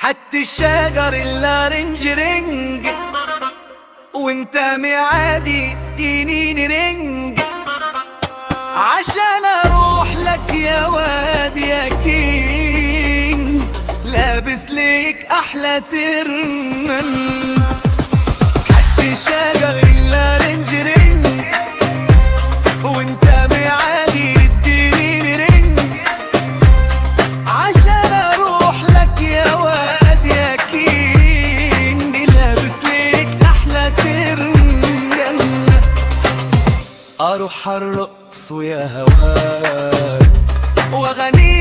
حتى الشجر اللارنج رنج وانت معادي اديني رنج عشان اروح لك يا واد يا كينج، لابس ليك احلى ترمن. حتى الشجر اللارنج رنج وانت معادي اديني رنج عشان اروح لك يا واد يا كينج، لابس ليك احلى ترمن. اروح الرقص ويا هواك واغني